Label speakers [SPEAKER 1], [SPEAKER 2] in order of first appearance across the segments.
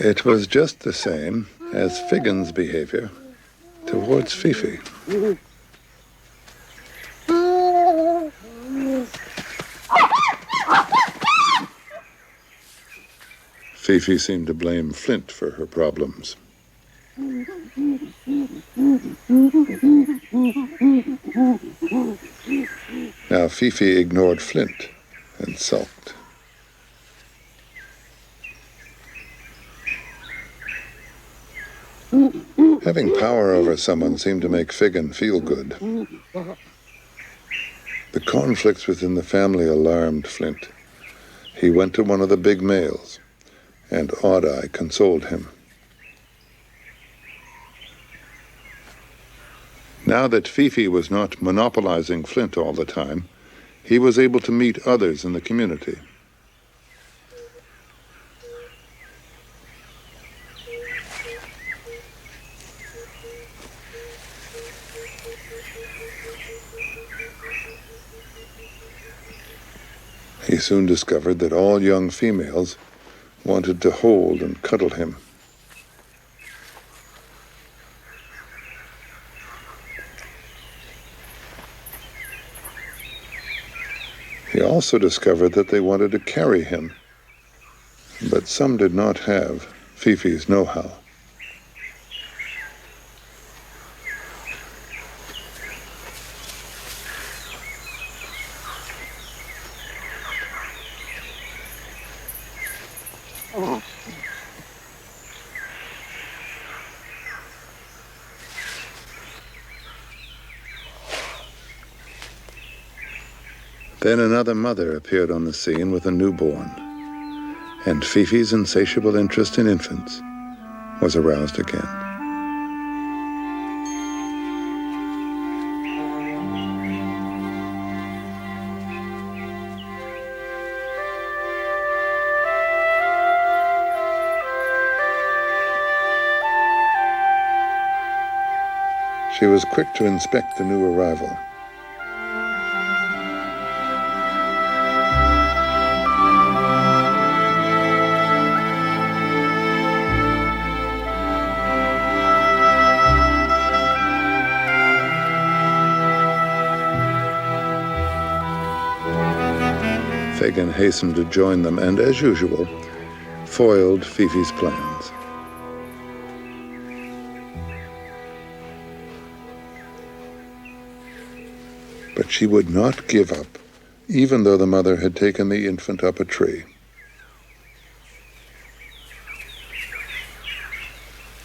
[SPEAKER 1] It was just the same as Figgins' behavior towards Fifi. Fifi seemed to blame Flint for her problems. Now Fifi ignored Flint and sulked. Having power over someone seemed to make Figgin feel good. The conflicts within the family alarmed Flint. He went to one of the big males, and Odd-Eye consoled him. Now that Fifi was not monopolizing Flint all the time, he was able to meet others in the community. He soon discovered that all young females wanted to hold and cuddle him. He also discovered that they wanted to carry him, but some did not have Fifi's know-how. Then another mother appeared on the scene with a newborn, and Fifi's insatiable interest in infants was aroused again. She was quick to inspect the new arrival. Figgin hastened to join them and, as usual, foiled Fifi's plans. But she would not give up, even though the mother had taken the infant up a tree.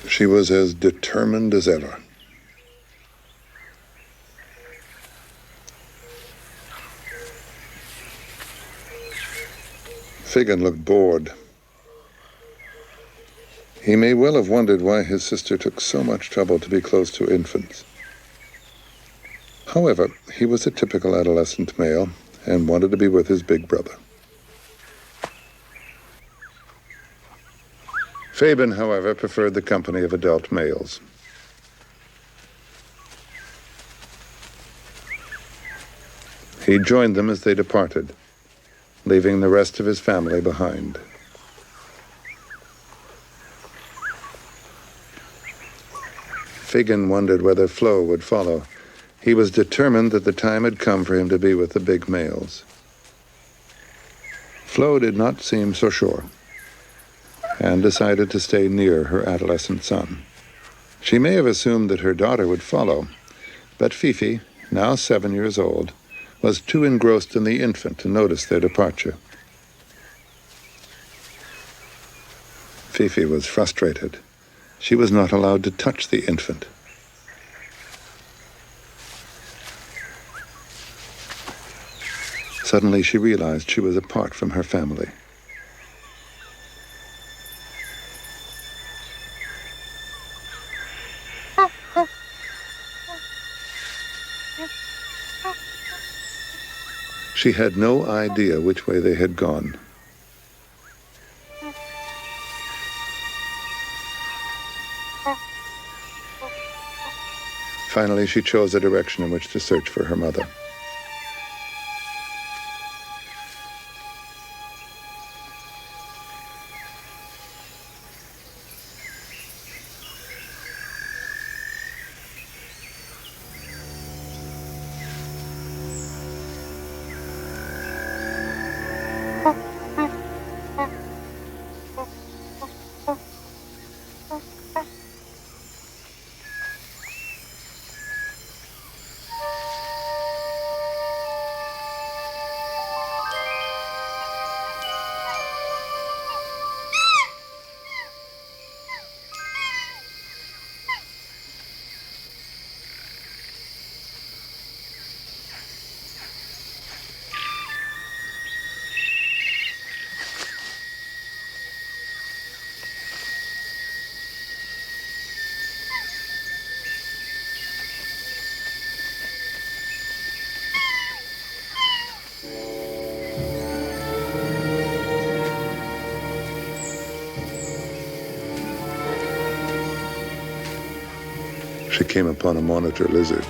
[SPEAKER 1] She was as determined as ever. Figgin looked bored. He may well have wondered why his sister took so much trouble to be close to infants. However, he was a typical adolescent male and wanted to be with his big brother. Fabian, however, preferred the company of adult males. He joined them as they departed, leaving the rest of his family behind. Figgin wondered whether Flo would follow. He was determined that the time had come for him to be with the big males. Flo did not seem so sure, and decided to stay near her adolescent son. She may have assumed that her daughter would follow, but Fifi, now 7 years old, was too engrossed in the infant to notice their departure. Fifi was frustrated. She was not allowed to touch the infant. Suddenly she realized she was apart from her family. She had no idea which way they had gone. Finally, she chose a direction in which to search for her mother. she came upon a monitor lizard.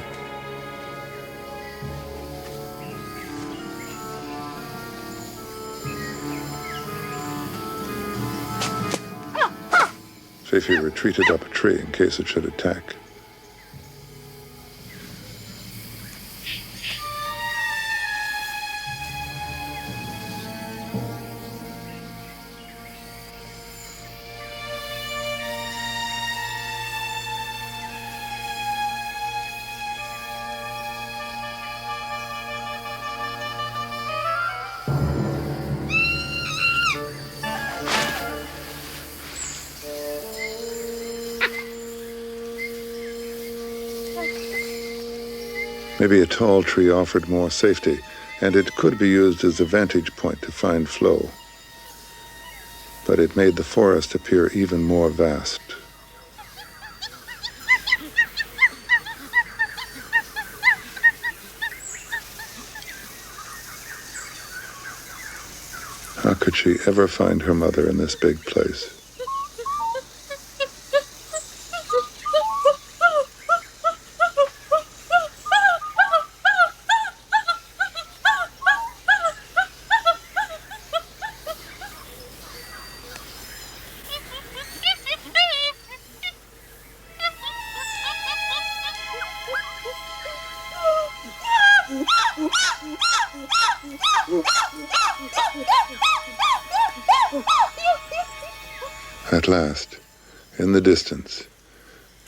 [SPEAKER 1] Fifi retreated up a tree in case it should attack. Maybe a tall tree offered more safety, and it could be used as a vantage point to find Flo. But it made the forest appear even more vast. How could she ever find her mother in this big place? At last, in the distance,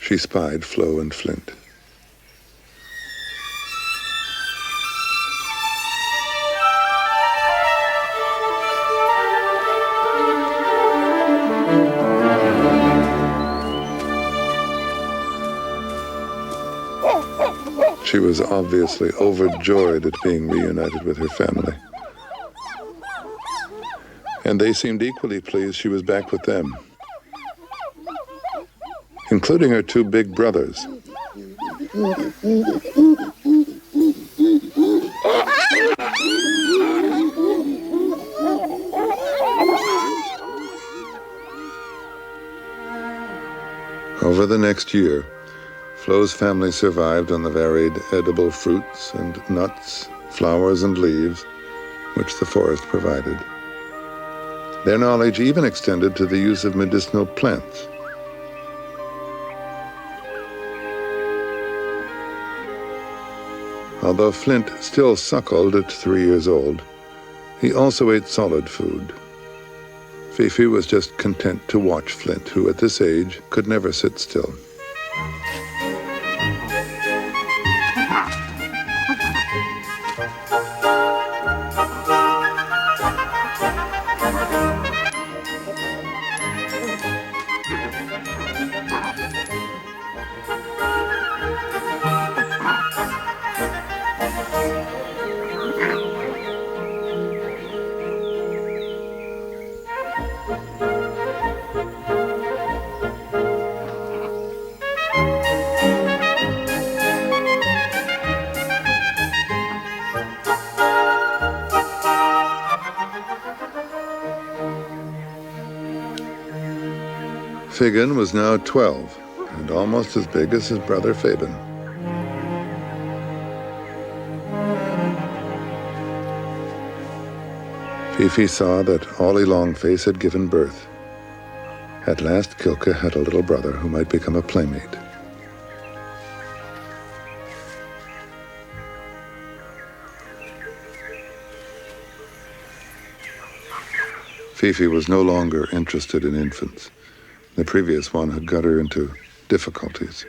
[SPEAKER 1] she spied Flo and Flint. She was obviously overjoyed at being reunited with her family. And they seemed equally pleased she was back with them, including her two big brothers. Over the next year, Flo's family survived on the varied edible fruits and nuts, flowers and leaves, which the forest provided. Their knowledge even extended to the use of medicinal plants. Although Flint still suckled at 3 years old, he also ate solid food. Fifi was just content to watch Flint, who at this age could never sit still. Figgin was now 12 and almost as big as his brother Fabian. Fifi saw that Ollie Longface had given birth. At last, Kilka had a little brother who might become a playmate. Fifi was no longer interested in infants. The previous one had got her into difficulties.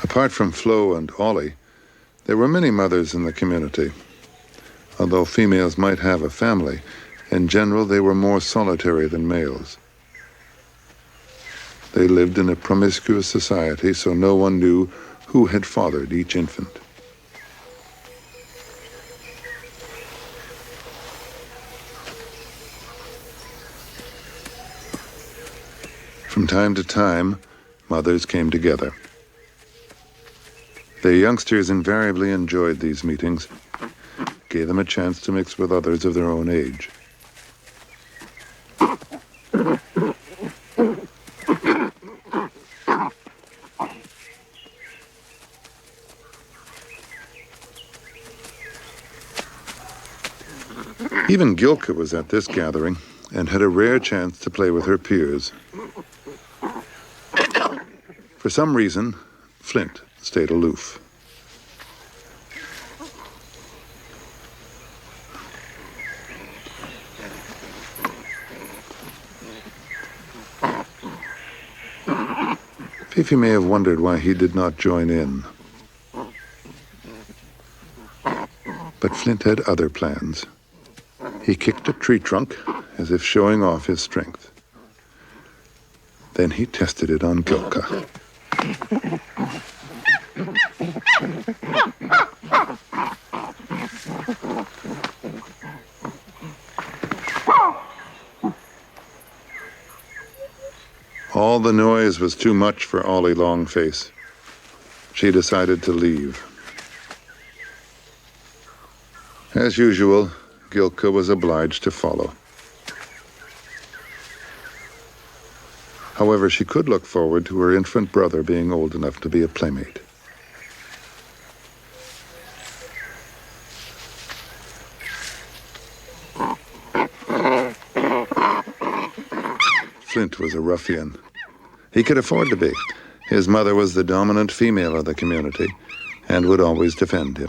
[SPEAKER 1] Apart from Flo and Ollie, there were many mothers in the community. Although females might have a family, in general they were more solitary than males. They lived in a promiscuous society, so no one knew who had fathered each infant. From time to time, mothers came together. The youngsters invariably enjoyed these meetings, gave them a chance to mix with others of their own age. Even Gilka was at this gathering and had a rare chance to play with her peers. For some reason, Flint stayed aloof. Fifi may have wondered why he did not join in. But Flint had other plans. He kicked a tree trunk as if showing off his strength. Then he tested it on Gilka. All the noise was too much for Ollie Longface. She decided to leave. As usual, Gilka was obliged to follow. However, she could look forward to her infant brother being old enough to be a playmate. Flint was a ruffian. He could afford to be. His mother was the dominant female of the community and would always defend him.